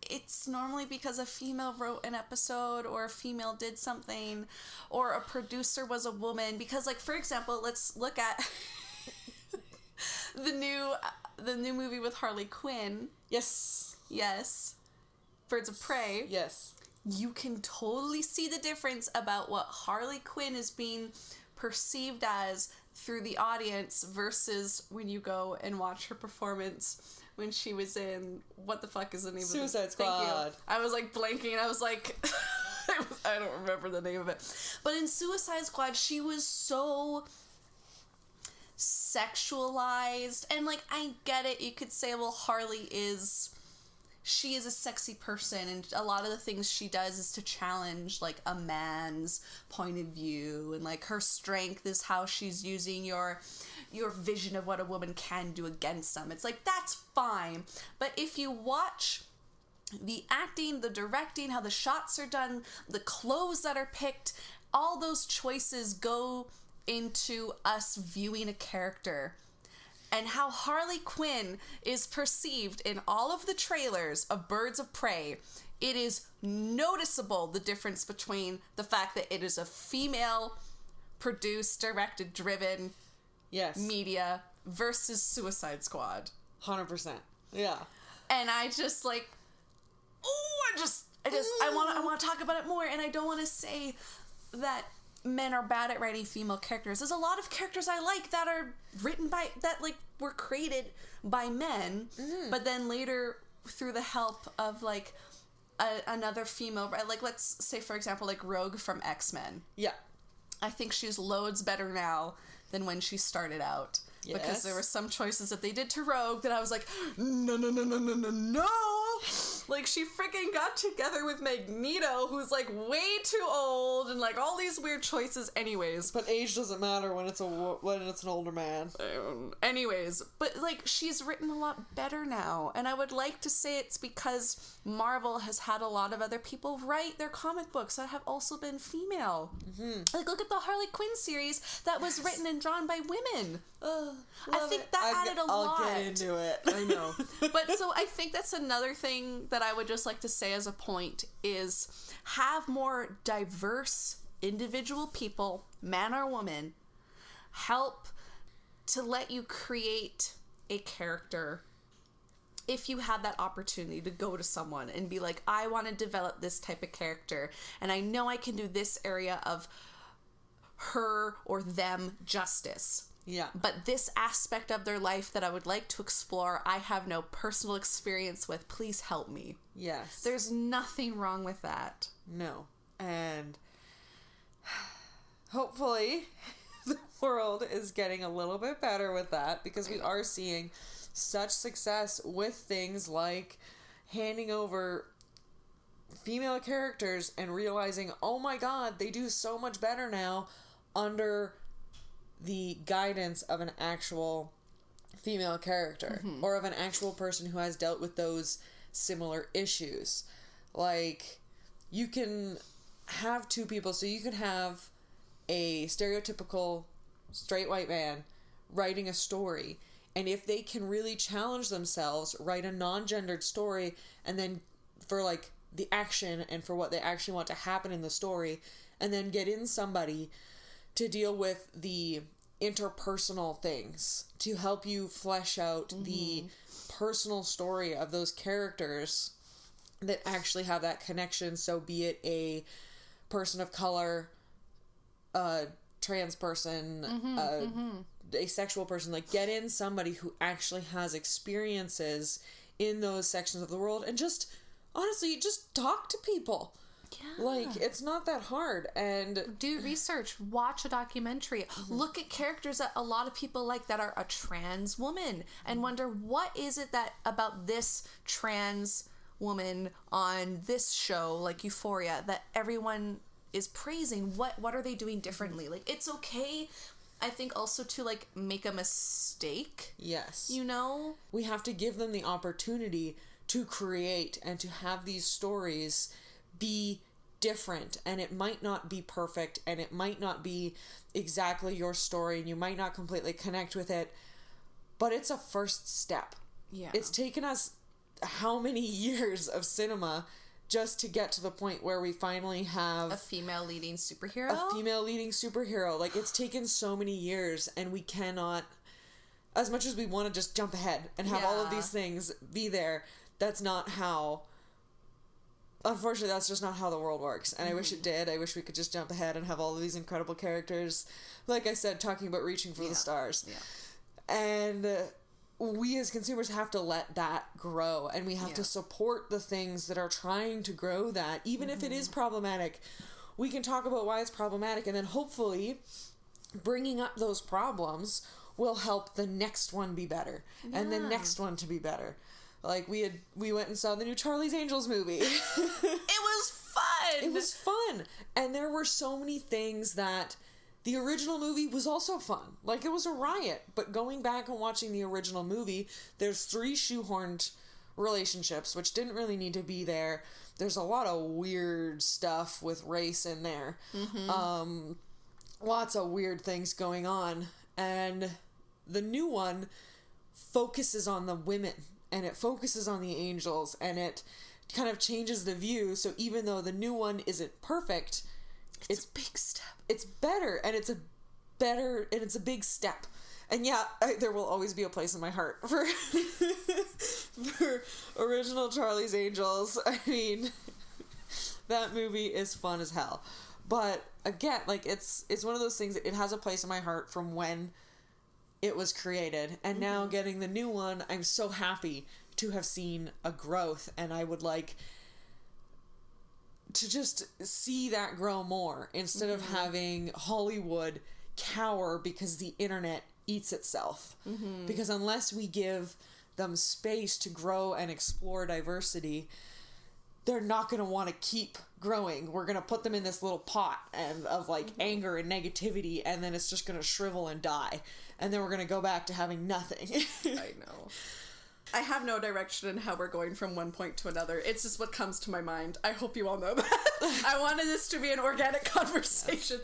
it's normally because a female wrote an episode or a female did something or a producer was a woman. Because, like, for example, let's look at the new movie with Harley Quinn. Yes. Birds of Prey. Yes. You can totally see the difference about what Harley Quinn is being perceived as through the audience versus when you go and watch her performance when she was in, what the fuck is the name Suicide of it? Squad. Thank you. I was like blanking and I was like, I don't remember the name of it. But in Suicide Squad, she was so sexualized. And, like, I get it. You could say, well, she is a sexy person, and a lot of the things she does is to challenge, like, a man's point of view, and, like, her strength is how she's using your vision of what a woman can do against them. It's like, that's fine. But if you watch the acting, the directing, how the shots are done, the clothes that are picked, all those choices go into us viewing a character. And how Harley Quinn is perceived in all of the trailers of Birds of Prey, it is noticeable the difference between the fact that it is a female produced, directed, driven media versus Suicide Squad. 100%. Yeah. And I just like, I want to talk about it more, and I don't want to say that men are bad at writing female characters. There's a lot of characters I like that are written were created by men, but then later through the help of like another female, like let's say for example like Rogue from X-Men. Yeah. I think she's loads better now than when she started out. Yes. Because there were some choices that they did to Rogue that I was like, no. Like, she freaking got together with Magneto, who's, like, way too old, and, like, all these weird choices anyways. But age doesn't matter when it's an older man. Anyways, but, like, she's written a lot better now, and I would like to say it's because Marvel has had a lot of other people write their comic books that have also been female. Mm-hmm. Like, look at the Harley Quinn series that was written and drawn by women. I think that added a lot. I'll get into it. I know. But so I think that's another thing that I would just like to say as a point is have more diverse individual people, man or woman, help to let you create a character if you have that opportunity to go to someone and be like, I want to develop this type of character, and I know I can do this area of her or them justice. Yeah. But this aspect of their life that I would like to explore, I have no personal experience with. Please help me. Yes. There's nothing wrong with that. No. And hopefully the world is getting a little bit better with that, because we are seeing such success with things like handing over female characters and realizing, oh my god, they do so much better now under the guidance of an actual female character, mm-hmm. or of an actual person who has dealt with those similar issues. Like, you can have two people, so you can have a stereotypical straight white man writing a story, and if they can really challenge themselves, write a non-gendered story, and then for like the action and for what they actually want to happen in the story, and then get in somebody to deal with the interpersonal things to help you flesh out mm-hmm. the personal story of those characters that actually have that connection. So be it a person of color, a trans person, mm-hmm. Asexual person, like get in somebody who actually has experiences in those sections of the world, and just honestly just talk to people. Yeah. Like, it's not that hard. And do research, watch a documentary, mm-hmm. look at characters that a lot of people like that are a trans woman, and mm-hmm. wonder what is it that about this trans woman on this show like Euphoria that everyone is praising. What are they doing differently? Mm-hmm. Like, it's okay, I think, also to like make a mistake. Yes. You know? We have to give them the opportunity to create and to have these stories be different, and it might not be perfect, and it might not be exactly your story, and you might not completely connect with it, but it's a first step. Yeah. It's taken us how many years of cinema just to get to the point where we finally have a female leading superhero. Like, it's taken so many years, and we cannot, as much as we want to just jump ahead and have all of these things be there, that's not how, unfortunately, that's just not how the world works. And I wish it did. I wish we could just jump ahead and have all of these incredible characters, like I said, talking about reaching for the stars. Yeah. And we as consumers have to let that grow, and we have to support the things that are trying to grow that, even if it is problematic. We can talk about why it's problematic, and then hopefully bringing up those problems will help the next one be better, and the next one to be better. Like, we went and saw the new Charlie's Angels movie. It was fun! It was fun! And there were so many things that the original movie was also fun. Like, it was a riot. But going back and watching the original movie, there's 3 shoehorned relationships, which didn't really need to be there. There's a lot of weird stuff with race in there. Lots of weird things going on. And the new one focuses on the women, and it focuses on the angels, and it kind of changes the view. So even though the new one isn't perfect, it's a big step. It's better, and it's a big step. And yeah, there will always be a place in my heart for original Charlie's Angels. I mean, that movie is fun as hell. But again, like, it's one of those things that it has a place in my heart from when it was created. And now getting the new one, I'm so happy to have seen a growth, and I would like to just see that grow more instead of having Hollywood cower because the internet eats itself. Because unless we give them space to grow and explore diversity, they're not going to want to keep growing. We're going to put them in this little pot of like anger and negativity, and then it's just going to shrivel and die. And then we're going to go back to having nothing. I know. I have no direction in how we're going from one point to another. It's just what comes to my mind. I hope you all know that. I wanted this to be an organic conversation.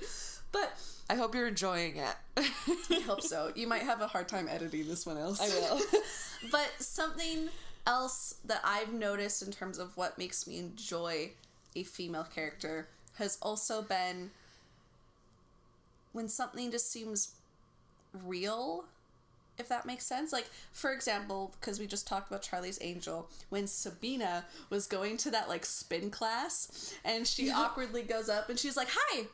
But I hope you're enjoying it. I hope so. You might have a hard time editing this one else. I will. But something else that I've noticed in terms of what makes me enjoy a female character has also been when something just seems real, if that makes sense. Like, for example, because we just talked about Charlie's Angel, when Sabina was going to that, like, spin class, and she awkwardly goes up, and she's like, hi,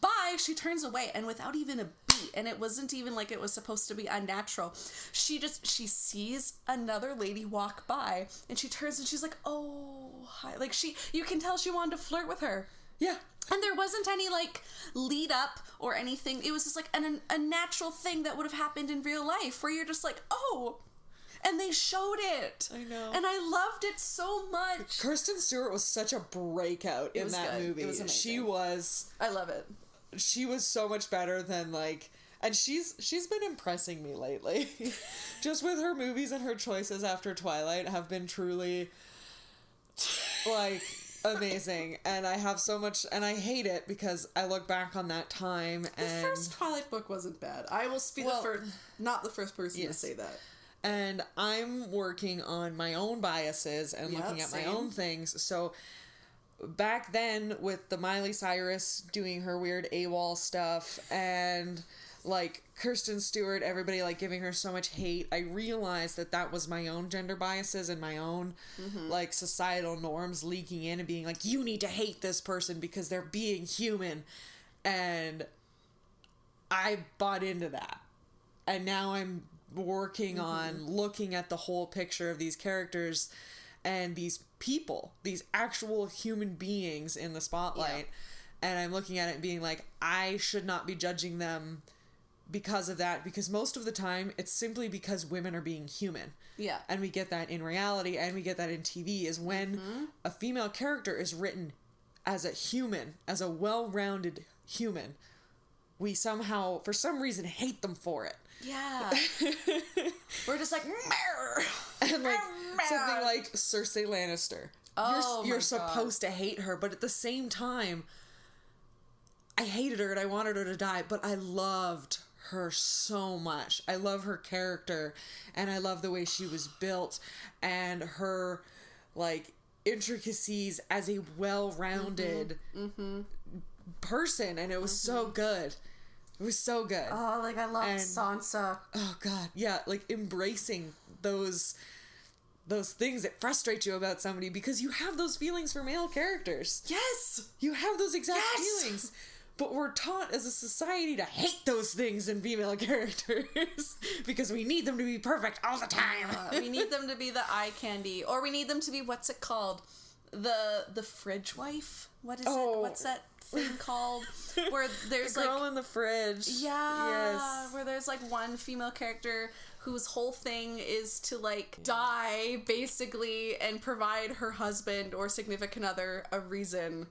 bye, she turns away, and without even a beat, and it wasn't even like it was supposed to be unnatural, she sees another lady walk by, and she turns, and she's like, oh, hi, like, you can tell she wanted to flirt with her. Yeah. And there wasn't any, like, lead up or anything. It was just, like, a natural thing that would have happened in real life, where you're just like, oh. And they showed it. I know. And I loved it so much. Kristen Stewart was such a breakout in that movie. It was amazing. She was... I love it. She was so much better than, like... And she's been impressing me lately. Just with her movies and her choices after Twilight have been truly, like... amazing. And I have so much, and I hate it because I look back on that time, and the first Twilight book wasn't bad. I will be not the first person to say that. And I'm working on my own biases and looking at my own things. So back then, with the Miley Cyrus doing her weird AWOL stuff, and like Kristen Stewart, everybody like giving her so much hate, I realized that was my own gender biases and my own like societal norms leaking in and being like, you need to hate this person because they're being human. And I bought into that. And now I'm working on looking at the whole picture of these characters and these people, these actual human beings in the spotlight. Yeah. And I'm looking at it and being like, I should not be judging them because of that, because most of the time it's simply because women are being human. Yeah. And we get that in reality, and we get that in TV, is when a female character is written as a human, as a well-rounded human, we somehow, for some reason, hate them for it. Yeah. We're just like, Mer! And like something like Cersei Lannister. You're supposed to hate her, but at the same time, I hated her and I wanted her to die, but I loved her so much. I love her character, and I love the way she was built, and her, like, intricacies as a well-rounded person, and it was so good. It was so good. Oh, like, I love Sansa. Oh, God. Yeah, like, embracing those things that frustrate you about somebody, because you have those feelings for male characters. Yes! You have those exact feelings. But we're taught as a society to hate those things in female characters because we need them to be perfect all the time. We need them to be the eye candy, or we need them to be, what's it called? The fridge wife? What is it? What's that thing called? Where there's the girl in the fridge. Yeah. Yes. Where there's like one female character whose whole thing is to like die basically and provide her husband or significant other a reason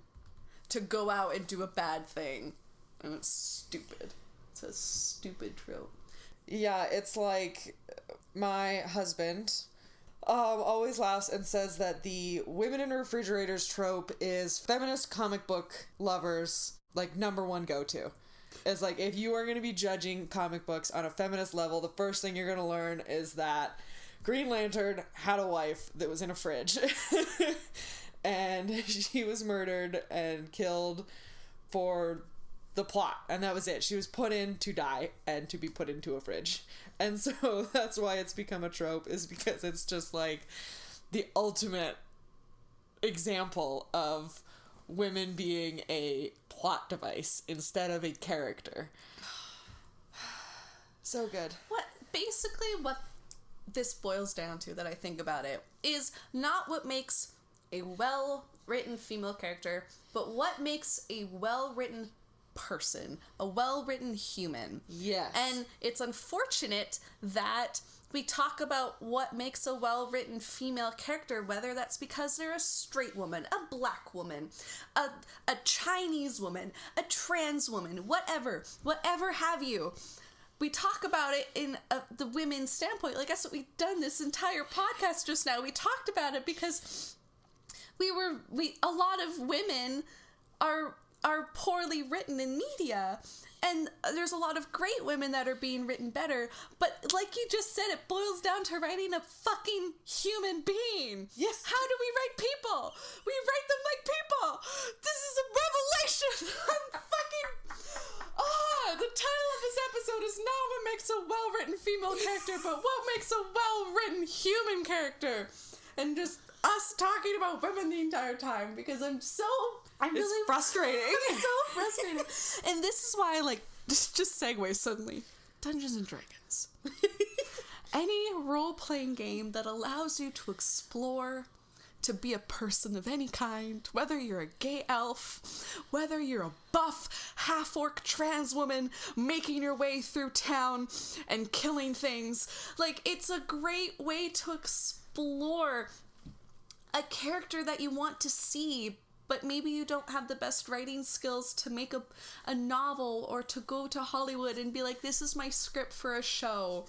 to go out and do a bad thing. And it's stupid. It's a stupid trope. Yeah, it's like my husband always laughs and says that the women in refrigerators trope is feminist comic book lovers, like, #1 go-to. It's like, if you are going to be judging comic books on a feminist level, the first thing you're going to learn is that Green Lantern had a wife that was in a fridge. And she was murdered and killed for the plot. And that was it. She was put in to die and to be put into a fridge. And so that's why it's become a trope, is because it's just like the ultimate example of women being a plot device instead of a character. So good. What this boils down to, that I think about it, is not what makes a well-written female character, but what makes a well-written person, a well-written human. Yes. And it's unfortunate that we talk about what makes a well-written female character, whether that's because they're a straight woman, a black woman, a Chinese woman, a trans woman, whatever have you. We talk about it in the women's standpoint. Like, that's what we've done this entire podcast just now. We talked about it because a lot of women are poorly written in media, and there's a lot of great women that are being written better, but like you just said, it boils down to writing a fucking human being. Yes. How do we write people? We write them like people. This is a revelation. The title of this episode is not what makes a well-written female character, but what makes a well-written human character. And just us talking about women the entire time, because it's frustrating. It's so frustrating. And this is why I like, just segue suddenly, Dungeons and Dragons. Any role-playing game that allows you to explore, to be a person of any kind, whether you're a gay elf, whether you're a buff, half-orc trans woman making your way through town and killing things. Like, it's a great way to explore a character that you want to see, but maybe you don't have the best writing skills to make a novel, or to go to Hollywood and be like, this is my script for a show.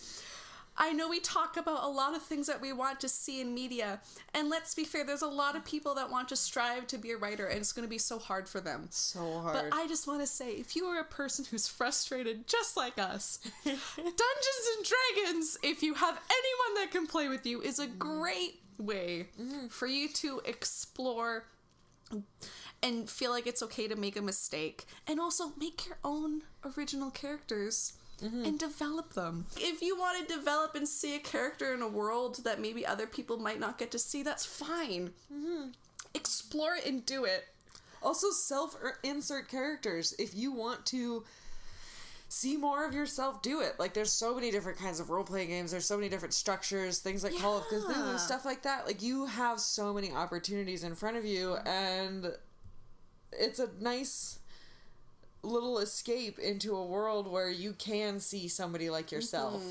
I know we talk about a lot of things that we want to see in media, and let's be fair, there's a lot of people that want to strive to be a writer, and it's going to be so hard for them. So hard. But I just want to say, if you are a person who's frustrated just like us, Dungeons and Dragons, if you have anyone that can play with you, is a great way for you to explore and feel like it's okay to make a mistake, and also make your own original characters. And develop them. If you want to develop and see a character in a world that maybe other people might not get to see, that's fine. Explore it and do it. Also, self-insert characters. If you want to see more of yourself, do it. Like, there's so many different kinds of role-playing games. There's so many different structures, things like Call of Cthulhu and stuff like that. Like, you have so many opportunities in front of you, and it's a nice little escape into a world where you can see somebody like yourself,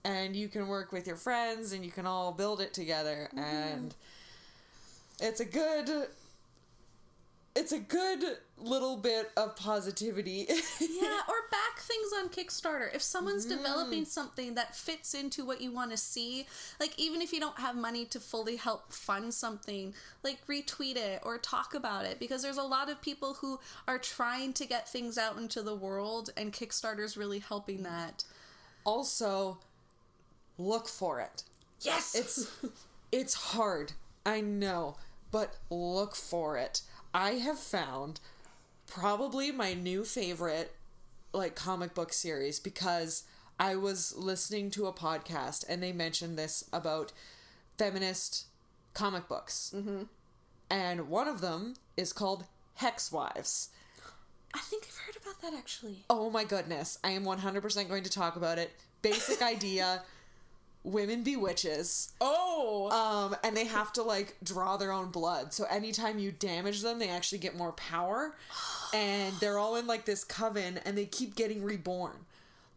and you can work with your friends, and you can all build it together, and it's a good it's a good little bit of positivity. Yeah, or back things on Kickstarter. If someone's developing something that fits into what you want to see, like even if you don't have money to fully help fund something, like retweet it or talk about it, because there's a lot of people who are trying to get things out into the world, and Kickstarter's really helping that. Also, look for it. Yes! It's hard, I know, but look for it. I have found probably my new favorite, like, comic book series, because I was listening to a podcast and they mentioned this about feminist comic books. Mm-hmm. And one of them is called Hex Wives. I think I've heard about that, actually. Oh my goodness. I am 100% going to talk about it. Basic idea. Women be witches. Oh! And they have to, like, draw their own blood. So anytime you damage them, they actually get more power. And they're all in, like, this coven, and they keep getting reborn.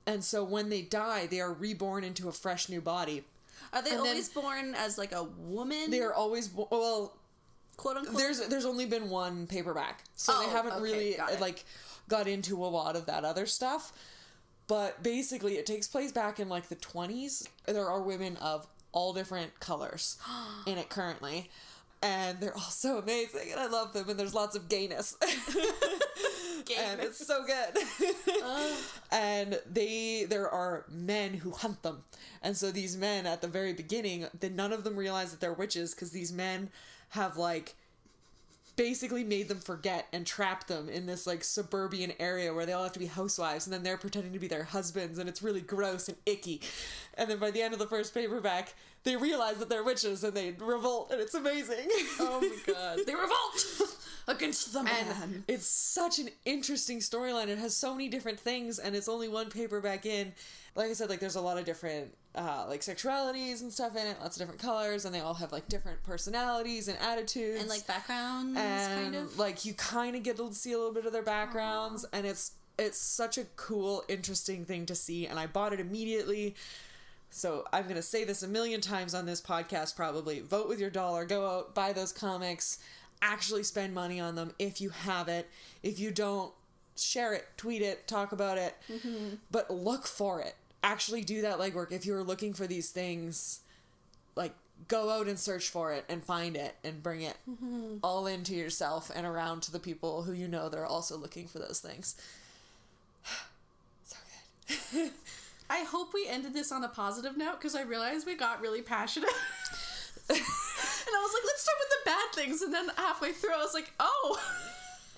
And so when they die, they are reborn into a fresh new body. Are they always born as, like, a woman? They are always, well... Quote unquote? There's only been one paperback. So they haven't really, like, got into a lot of that other stuff. But basically, it takes place back in, like, the 20s. There are women of all different colors in it currently. And they're all so amazing, and I love them, and there's lots of gayness. And it's so good. And there are men who hunt them. And so these men, at the very beginning, none of them realize that they're witches, because these men have, like, basically made them forget and trapped them in this, like, suburban area where they all have to be housewives, and then they're pretending to be their husbands, and it's really gross and icky. And then by the end of the first paperback, they realize that they're witches, and they revolt, and it's amazing. Oh my god. They revolt against the man. And it's such an interesting storyline. It has so many different things, and it's only one paperback in. Like I said, like, there's a lot of different, like, sexualities and stuff in it, lots of different colors, and they all have, like, different personalities and attitudes. And, like, backgrounds, and, kind of. like, you kind of get to see a little bit of their backgrounds, and it's such a cool, interesting thing to see, and I bought it immediately. So I'm going to say this a million times on this podcast, probably. Vote with your dollar. Go out, buy those comics. Actually spend money on them if you have it. If you don't, share it, tweet it, talk about it. Mm-hmm. But look for it. Actually do that legwork. If you're looking for these things, like, go out and search for it and find it and bring it all into yourself and around to the people who you know they're also looking for those things. So good. I hope we ended this on a positive note, because I realized we got really passionate. And I was like, let's start with the bad things. And then halfway through, I was like, oh,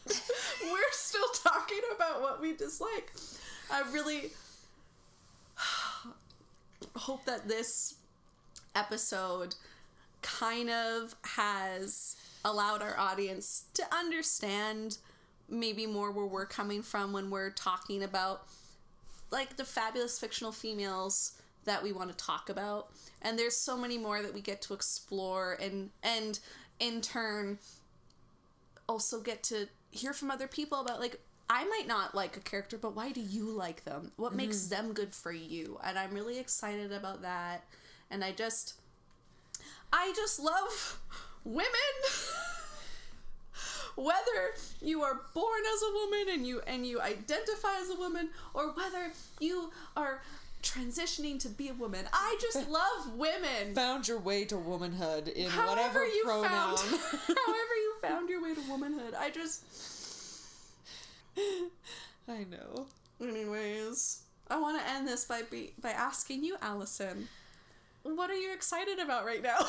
we're still talking about what we dislike. I really hope that this episode kind of has allowed our audience to understand maybe more where we're coming from when we're talking about, like, the fabulous fictional females that we want to talk about. And there's so many more that we get to explore, and in turn also get to hear from other people about, like, I might not like a character, but why do you like them? What makes them good for you? And I'm really excited about that. And I just love women. Whether you are born as a woman and you identify as a woman, or whether you are transitioning to be a woman, I just love women. Found your way to womanhood in whatever pronoun. However you found your way to womanhood. I know. Anyways, I want to end this by asking you, Alison, what are you excited about right now?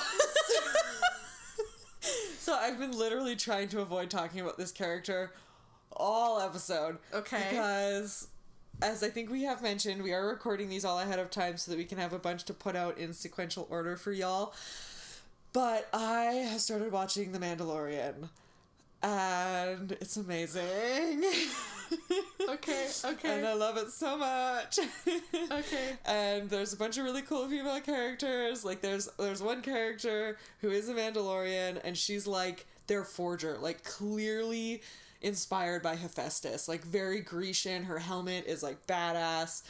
So I've been literally trying to avoid talking about this character all episode. Okay. Because, as I think we have mentioned, we are recording these all ahead of time so that we can have a bunch to put out in sequential order for y'all. But I have started watching The Mandalorian. And it's amazing. Okay. And I love it so much. Okay. And there's a bunch of really cool female characters. Like, there's one character who is a Mandalorian, and she's, like, their forger. Like, clearly inspired by Hephaestus. Like, very Grecian. Her helmet is, like, badass.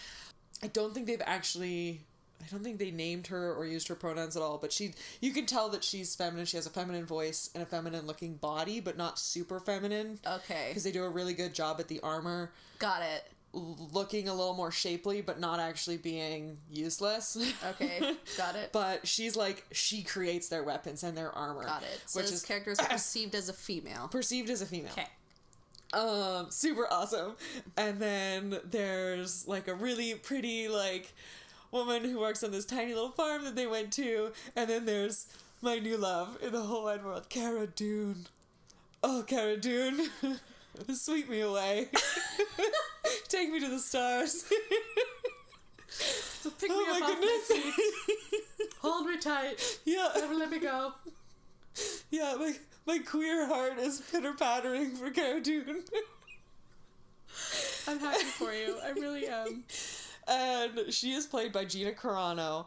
I don't think they've actually I don't think they named her or used her pronouns at all, but you can tell that she's feminine. She has a feminine voice and a feminine looking body, but not super feminine. Okay. Because they do a really good job at the armor. Got it. Looking a little more shapely, but not actually being useless. Okay, got it. But she's like, she creates their weapons and their armor. Got it. So this character is perceived as a female. Perceived as a female. Okay. Super awesome. And then there's like a really pretty like woman who works on this tiny little farm that they went to. And then there's my new love in the whole wide world, Cara Dune. Oh, Cara Dune. Sweep me away. Take me to the stars. So pick me up off my feet. Hold me tight. Yeah. Never let me go. Yeah, my queer heart is pitter-pattering for Cara Dune. I'm happy for you. I really am. And she is played by Gina Carano,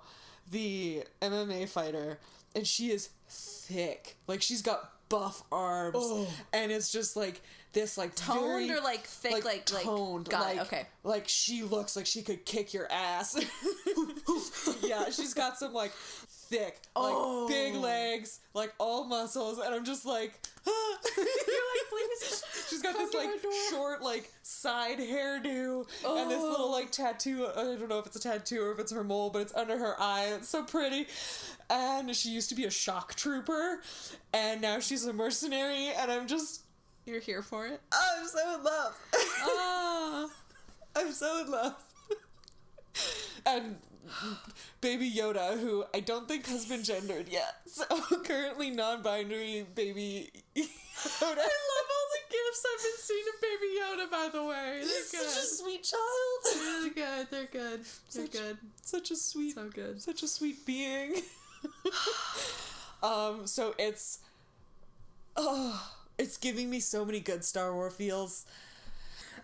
the MMA fighter, and she is thick. Like, she's got buff arms. Oh. And it's just like this like toned or like thick, like toned. Got like, it, okay. Like she looks like she could kick your ass. Yeah, she's got some like thick, like big legs, like all muscles, and I'm just like, ah. You're like, please. She's got this like short like side hairdo and this little like tattoo. I don't know if it's a tattoo or if it's her mole, but it's under her eye. It's so pretty. And she used to be a shock trooper, and now she's a mercenary, and I'm just... You're here for it? I'm so in love. I'm so in love. And Baby Yoda, who I don't think has been gendered yet, so currently non-binary Baby Yoda. I love all the gifs I've been seeing of Baby Yoda, by the way. They're He's good. such a sweet child. Really good. They're good. They're good. Such a sweet... So good. Such a sweet being. So it's giving me so many good Star Wars feels.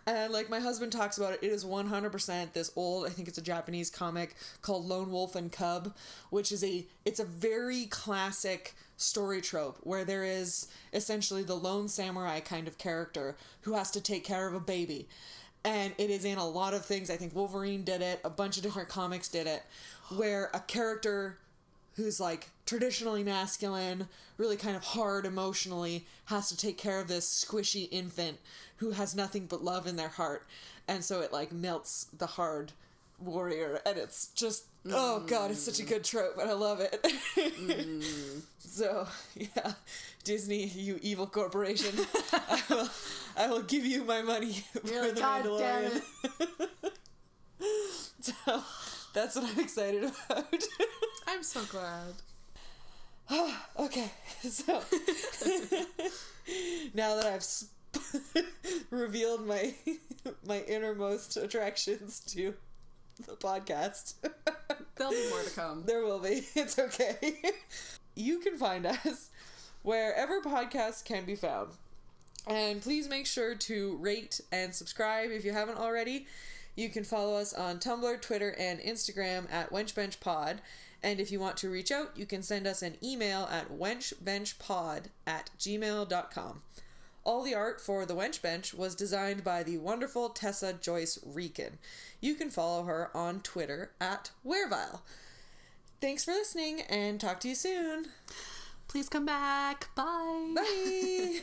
And like my husband talks about it, it is 100% this old, I think it's a Japanese comic called Lone Wolf and Cub, which is it's a very classic story trope where there is essentially the lone samurai kind of character who has to take care of a baby. And it is in a lot of things. I think Wolverine did it, a bunch of different comics did it, where a character who's like traditionally masculine, really kind of hard emotionally, has to take care of this squishy infant who has nothing but love in their heart. And so it like melts the hard warrior, and it's just, oh god, it's such a good trope, and I love it. So, yeah, Disney, you evil corporation, I will give you my money for the Mandalorian. So, that's what I'm excited about. I'm so glad. Okay, so now that I've revealed my innermost attractions to the podcast, there'll be more to come. There will be. It's okay. You can find us wherever podcasts can be found. And please make sure to rate and subscribe if you haven't already. You can follow us on Tumblr, Twitter, and Instagram at Wench Bench Pod. And if you want to reach out, you can send us an email at wenchbenchpod@gmail.com. All the art for the Wench Bench was designed by the wonderful Tessa Joyce Riecken. You can follow her on Twitter at Werevile. Thanks for listening, and talk to you soon. Please come back. Bye. Bye.